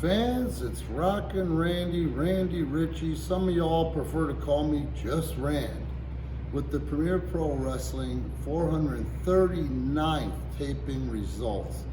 Fans, it's Rockin' Randy Ritchie. Some of y'all prefer to call me just Rand. With the Premier Pro Wrestling 439th taping results.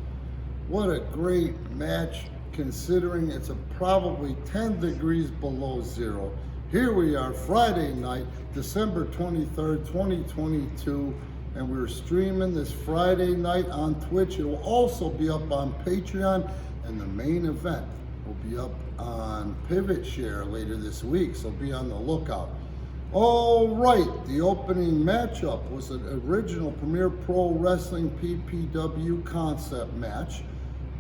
What a great match considering it's probably 10 degrees below zero. Here we are, Friday night, December 23rd, 2022, and we're streaming this Friday night on Twitch. It will also be up on Patreon, and the main event will be up on Pivot Share later this week, so be on the lookout. All right, the opening matchup was an original Premier Pro Wrestling PPW concept match.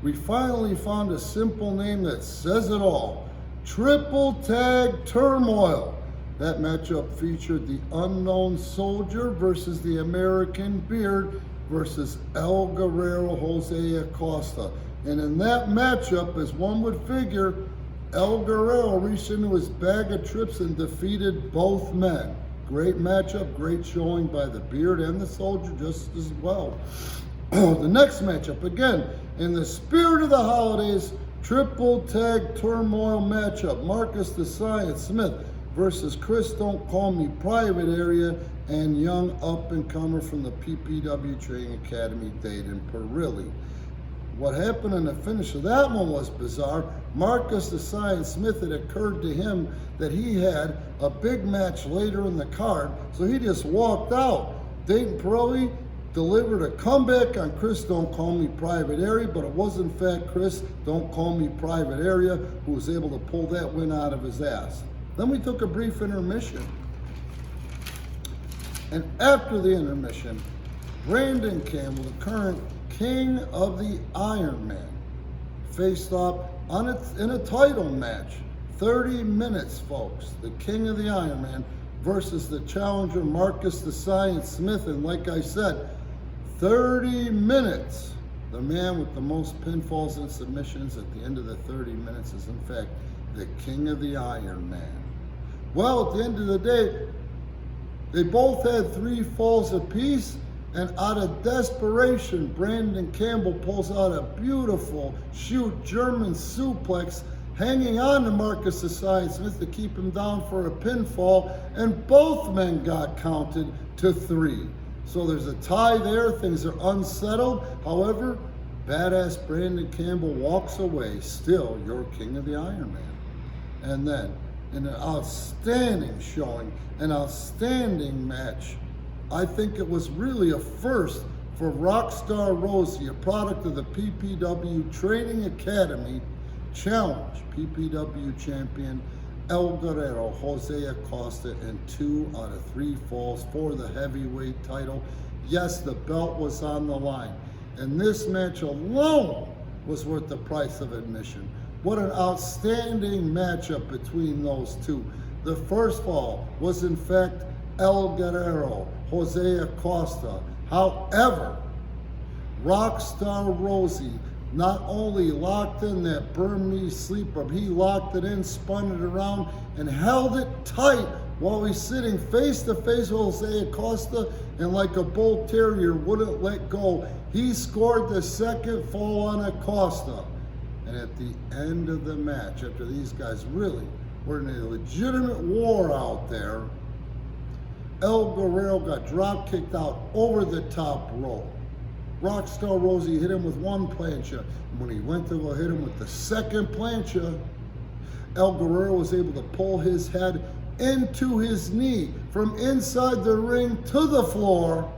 We finally found a simple name that says it all. Triple Tag Turmoil. That matchup featured the Unknown Soldier versus the American Beard versus El Guerrero, Jose Acosta. And in that matchup, as one would figure, El Guerrero reached into his bag of tricks and defeated both men. Great matchup, great showing by the Beard and the Soldier just as well. The next matchup, again, in the spirit of the holidays, Triple Tag Turmoil matchup. Marcus the Science Smith versus Chris Don't Call Me Private Area and young up-and-comer from the PPW Training Academy, Dayton Perilli. What happened in the finish of that one was bizarre. Marcus the Science Smith, it occurred to him that he had a big match later in the card, so he just walked out. Dayton Perilli delivered a comeback on Chris Don't Call Me Private Area, but it was in fact Chris Don't Call Me Private Area who was able to pull that win out of his ass. Then we took a brief intermission. And after the intermission, Brandon Campbell, the current King of the Iron Man, faced off in a title match. 30 minutes, folks. The King of the Iron Man versus the challenger Marcus the Science Smith. And like I said, 30 minutes. The man with the most pinfalls and submissions at the end of the 30 minutes is in fact the King of the Iron Man. Well, at the end of the day, they both had 3 falls apiece, and out of desperation, Brandon Campbell pulls out a beautiful shoot German suplex, hanging on to Marcus the Science Smith to keep him down for a pinfall, and both men got counted to 3. So there's a tie there, things are unsettled. However, badass Brandon Campbell walks away, still your King of the Iron Man. And then, in an outstanding showing, an outstanding match, I think it was really a first for Rock Star Rosey, a product of the PPW Training Academy, challenge PPW champion El Guerrero, Jose Acosta, in 2 out of 3 falls for the heavyweight title. Yes, the belt was on the line, and this match alone was worth the price of admission. What an outstanding matchup between those two. The first fall was in fact El Guerrero, Jose Acosta. However, Rock Star Rosey not only locked in that burn knee sleeper, he locked it in, spun it around, and held it tight while he's sitting face to face with Jose Acosta, and like a bull terrier wouldn't let go. He scored the second fall on Acosta. And at the end of the match, after these guys really were in a legitimate war out there, El Guerrero got drop kicked out over the top rope. Rock Star Rosey hit him with one plancha. And when he went to go hit him with the second plancha, El Guerrero was able to pull his head into his knee from inside the ring to the floor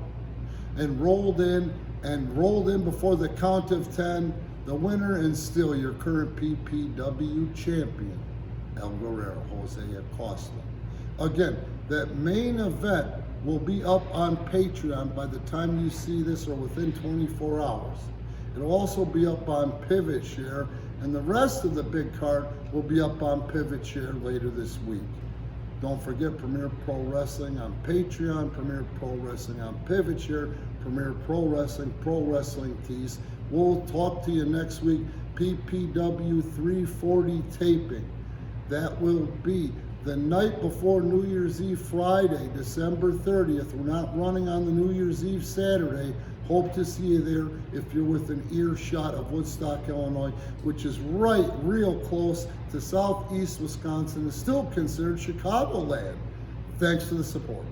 and rolled in before the count of 10. The winner and still your current PPW champion, El Guerrero, Jose Acosta. Again, that main event will be up on Patreon by the time you see this, or within 24 hours. It'll also be up on Pivot Share, and the rest of the big card will be up on Pivot Share later this week. Don't forget Premier Pro Wrestling on Patreon, Premier Pro Wrestling on Pivot Share, Premier Pro Wrestling Tees. We'll talk to you next week. PPW 340 taping. That will be the night before New Year's Eve, Friday, December 30th. We're not running on the New Year's Eve Saturday. Hope to see you there if you're within earshot of Woodstock, Illinois, which is right real close to southeast Wisconsin and still considered Chicagoland. Thanks for the support.